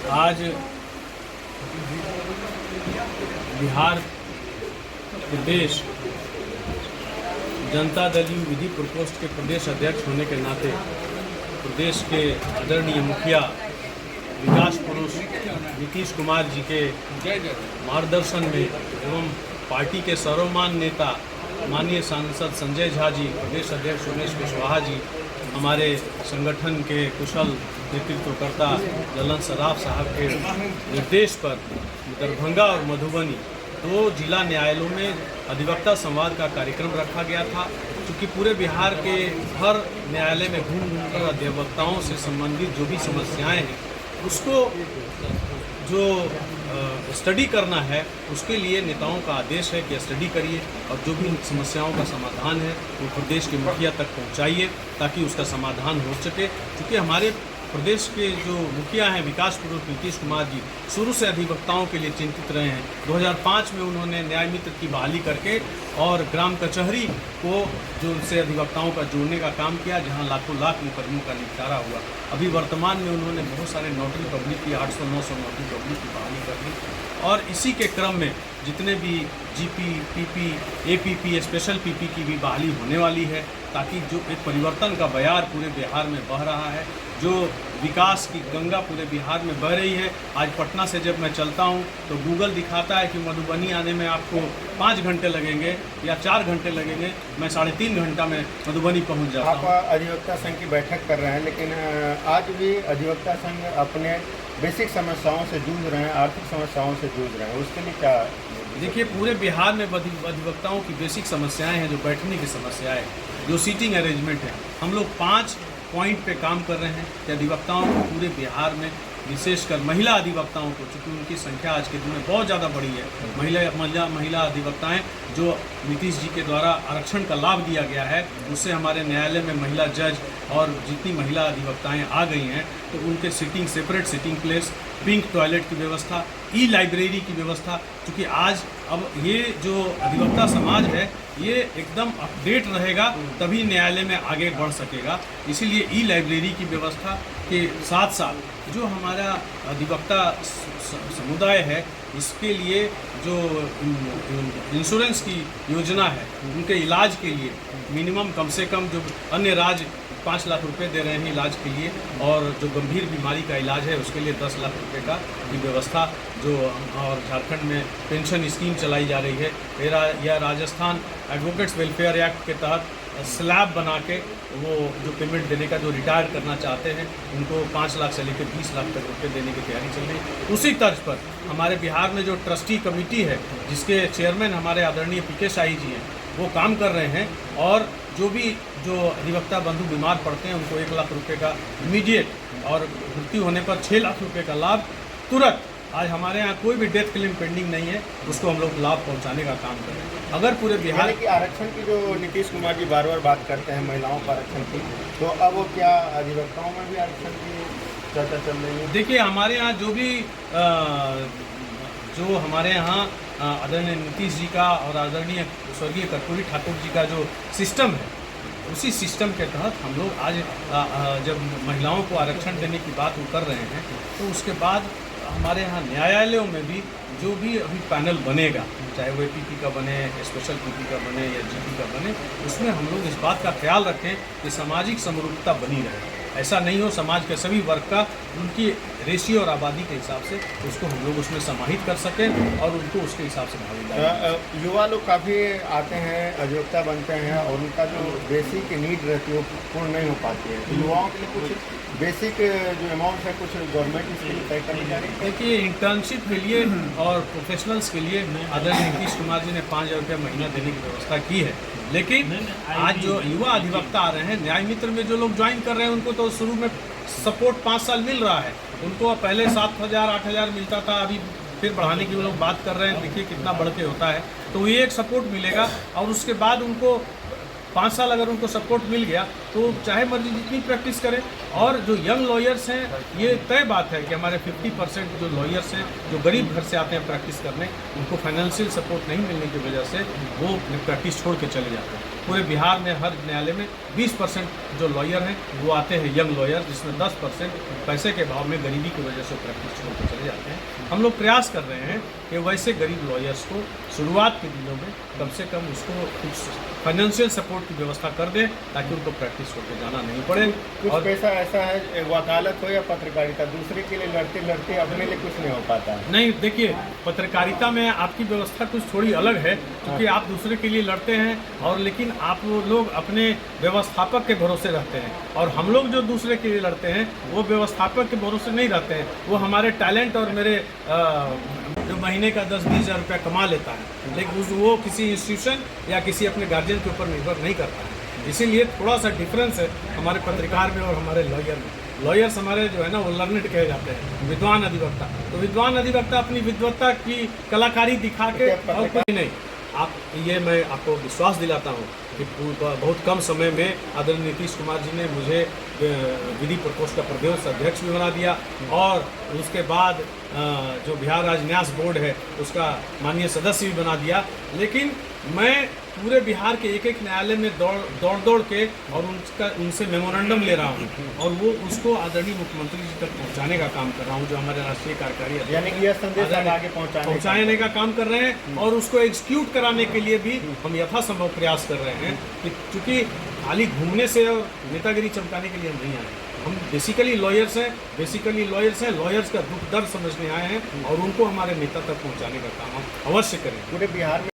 आज बिहार प्रदेश जनता दल यू विधि प्रकोष्ठ के प्रदेश अध्यक्ष होने के नाते प्रदेश के आदरणीय मुखिया विकास पुरुष नीतीश कुमार जी के मार्गदर्शन में एवं पार्टी के सर्वमान्य नेता माननीय सांसद संजय झा जी, प्रदेश अध्यक्ष उमेश कुशवाहा जी, हमारे संगठन के कुशल नेतृत्वकर्ता ललन सराफ साहब के निर्देश पर दरभंगा और मधुबनी दो जिला न्यायालयों में अधिवक्ता संवाद का कार्यक्रम रखा गया था। क्योंकि पूरे बिहार के हर न्यायालय में घूम कर अधिवक्ताओं से संबंधित जो भी समस्याएं हैं उसको जो स्टडी करना है, उसके लिए नेताओं का आदेश है कि स्टडी करिए और जो भी समस्याओं का समाधान है वो प्रदेश के मुखिया तक पहुंचाइए ताकि उसका समाधान हो सके। क्योंकि हमारे प्रदेश के जो मुखिया हैं विकास पुरुष नीतीश कुमार जी शुरू से अधिवक्ताओं के लिए चिंतित रहे हैं। 2005 में उन्होंने न्याय मित्र की बहाली करके और ग्राम कचहरी को जो उनसे अधिवक्ताओं का जोड़ने का काम किया, जहां लाखों लाख मुकदमों का निपटारा हुआ। अभी वर्तमान में उन्होंने बहुत सारे नोटरी पब्लिक की 800-900 नोटरी पब्लिक की बहाली कर दी और इसी के क्रम में जितने भी GP, PP, APP, special PP की भी बहाली होने वाली है ताकि जो एक परिवर्तन का बयार पूरे बिहार में बह रहा है, जो विकास की गंगा पूरे बिहार में बह रही है। आज पटना से जब मैं चलता हूं तो गूगल दिखाता है कि मधुबनी आने में आपको 5 घंटे लगेंगे या 4 घंटे लगेंगे, मैं 3.5 घंटा में मधुबनी पहुंच जाता हूं। आप अधिवक्ता संघ की बैठक कर रहे हैं, लेकिन आज भी अधिवक्ता संघ अपने बेसिक समस्याओं से जूझ रहे हैं, आर्थिक समस्याओं से जूझ रहे हैं, उसके लिए क्या? देखिए, पूरे बिहार में अधिवक्ताओं की बेसिक समस्याएं हैं, जो बैठने की समस्याएं, जो सीटिंग अरेंजमेंट है। हम लोग 5 पॉइंट पे काम कर रहे हैं कि अधिवक्ताओं को पूरे बिहार में, विशेषकर महिला अधिवक्ताओं को, चूँकि उनकी संख्या आज के दिन में बहुत ज़्यादा बढ़ी है, महिला अधिवक्ताएं जो नीतीश जी के द्वारा आरक्षण का लाभ दिया गया है, उससे हमारे न्यायालय में महिला जज और जितनी महिला अधिवक्ताएं आ गई हैं तो उनके sitting, separate sitting place, pink toilet की व्यवस्था, ई लाइब्रेरी की व्यवस्था। क्योंकि आज अब ये जो अधिवक्ता समाज है ये एकदम अपडेट रहेगा तभी न्यायालय में आगे बढ़ सकेगा। इसीलिए ई लाइब्रेरी की व्यवस्था के साथ साथ जो हमारा अधिवक्ता समुदाय है इसके लिए जो इंश्योरेंस की योजना है, उनके इलाज के लिए मिनिमम कम से कम जो अन्य राज्य 5 लाख रुपए दे रहे हैं इलाज के लिए, और जो गंभीर बीमारी का इलाज है उसके लिए 10 लाख रुपए का की व्यवस्था जो, और झारखंड में पेंशन स्कीम चलाई जा रही है। या राजस्थान एडवोकेट्स वेलफेयर एक्ट के तहत स्लैब बना के वो जो पेमेंट देने का, जो रिटायर करना चाहते हैं उनको 5 लाख से लेकर 20 लाख तक रुपये देने की तैयारी चल रही है। उसी तर्ज पर हमारे बिहार में जो ट्रस्टी कमेटी है जिसके चेयरमैन हमारे आदरणीय पीके शाही जी हैं, वो काम कर रहे हैं और जो अधिवक्ता बंधु बीमार पड़ते हैं उनको 1 लाख रुपए का इमीडिएट और मृत्यु होने पर 6 लाख रुपए का लाभ तुरंत। आज हमारे यहाँ कोई भी डेथ क्लेम पेंडिंग नहीं है, उसको हम लोग लाभ पहुँचाने का काम कर रहे हैं। अगर पूरे बिहार की आरक्षण की जो नीतीश कुमार जी बार बार बात करते हैं महिलाओं का आरक्षण की, तो अब वो क्या अधिवक्ताओं में भी आरक्षण की चर्चा चल रही है? देखिए, हमारे यहाँ जो हमारे यहाँ आदरणीय नीतीश जी का और आदरणीय स्वर्गीय कर्पूरी ठाकुर जी का जो सिस्टम है, उसी सिस्टम के तहत हम लोग आज जब महिलाओं को आरक्षण देने की बात कर रहे हैं तो उसके बाद हमारे यहाँ न्यायालयों में भी जो भी अभी पैनल बनेगा, चाहे वो एपीपी का बने, स्पेशल पीपी का बने या जीपी का बने, उसमें हम लोग इस बात का ख्याल रखें कि सामाजिक समरूपता बनी रहे। ऐसा नहीं हो समाज के सभी वर्ग का उनकी रेशियो और आबादी के हिसाब से उसको हम लोग उसमें समाहित कर सकें और उनको उसके हिसाब से भागीदारी। युवा लोग काफ़ी आते हैं, अधिवक्ता बनते हैं और उनका जो बेसिक नीड रहती है वो पूर्ण नहीं हो पाती है। तो युवाओं के लिए कुछ बेसिक जो अमाउंट है कुछ गवर्नमेंट इसके लिए तय करनी जा रही है। देखिए, इंटर्नशिप के लिए और प्रोफेशनल्स के लिए आदरणीय नीतीश कुमार जी ने 5,000 रुपये महीना देने की व्यवस्था की है। लेकिन आज जो युवा अधिवक्ता आ रहे हैं, न्याय मित्र में जो लोग ज्वाइन कर रहे हैं उनको तो शुरू में सपोर्ट 5 साल मिल रहा है। उनको पहले 7,000 8,000 मिलता था, अभी फिर बढ़ाने की वो लोग बात कर रहे हैं। देखिए कितना बढ़ के होता है, तो ये एक सपोर्ट मिलेगा और उसके बाद उनको 5 साल अगर उनको सपोर्ट मिल गया तो चाहे मर्जी जितनी प्रैक्टिस करें। और जो यंग लॉयर्स हैं, ये तय बात है कि हमारे 50% जो लॉयर्स हैं जो गरीब घर से आते हैं प्रैक्टिस करने, उनको फाइनेंशियल सपोर्ट नहीं मिलने की वजह से वो प्रैक्टिस छोड़ के चले जाते हैं। पूरे बिहार में हर न्यायालय में 20% जो लॉयर हैं वो आते हैं यंग लॉयर, जिसमें 10% पैसे के भाव में गरीबी की वजह से प्रैक्टिस छोड़ कर चले जाते हैं। हम लोग प्रयास कर रहे हैं कि वैसे गरीब लॉयर्स को शुरुआत के दिनों में कम से कम उसको कुछ फाइनेंशियल सपोर्ट की व्यवस्था कर दें ताकि उनको प्रैक्टिस छोड़ के जाना नहीं पड़े। कुछ और पैसा ऐसा है, वकालत हो या पत्रकारिता, दूसरे के लिए लड़ते लड़ते अपने लिए कुछ नहीं हो पाता है। नहीं, देखिए पत्रकारिता में आपकी व्यवस्था कुछ थोड़ी अलग है, क्योंकि आप दूसरे के लिए लड़ते हैं और लेकिन आप लोग अपने व्यवस्थापक के भरोसे रहते हैं, और हम लोग जो दूसरे के लिए लड़ते हैं वो व्यवस्थापक के भरोसे नहीं रहते हैं। वो हमारे टैलेंट और मेरे जो महीने का 10-20 हज़ार रुपया कमा लेता है, लेकिन वो किसी इंस्टीट्यूशन या किसी अपने गार्जियन के ऊपर निर्भर नहीं करता है। इसीलिए थोड़ा सा डिफरेंस है हमारे पत्रकार में और हमारे लॉयर में। लॉयर्स हमारे जो है ना वो लर्नेड कहे जाते हैं, विद्वान अधिवक्ता। तो विद्वान अधिवक्ता अपनी विद्वत्ता की कलाकारी दिखा के और कुछ नहीं। आप ये मैं आपको विश्वास दिलाता हूँ कि बहुत कम समय में आदरणीय नीतीश कुमार जी ने मुझे विधि प्रकोष्ठ का प्रदेश अध्यक्ष भी बना दिया, और उसके बाद जो बिहार राज्य न्यास बोर्ड है उसका माननीय सदस्य भी बना दिया। लेकिन मैं पूरे बिहार के एक एक न्यायालय में दौड़ के और उनसे मेमोरेंडम ले रहा हूँ, और वो उसको आदरणीय मुख्यमंत्री जी तक पहुँचाने का काम कर रहा हूँ, जो हमारे राष्ट्रीय कार्यकारी अध्यक्ष, यानी कि यह संदेश आप आगे पहुँचाने का काम कर रहे हैं। और उसको एग्जीक्यूट कराने के लिए भी हम यथासंभव प्रयास कर रहे हैं, कि चूँकि खाली घूमने से और नेतागिरी चमकाने के लिए हम नहीं आए। हम बेसिकली लॉयर्स हैं, लॉयर्स का दुख दर्द समझने आए हैं, और उनको हमारे नेता तक पहुँचाने का काम हम अवश्य करें। पूरे बिहार में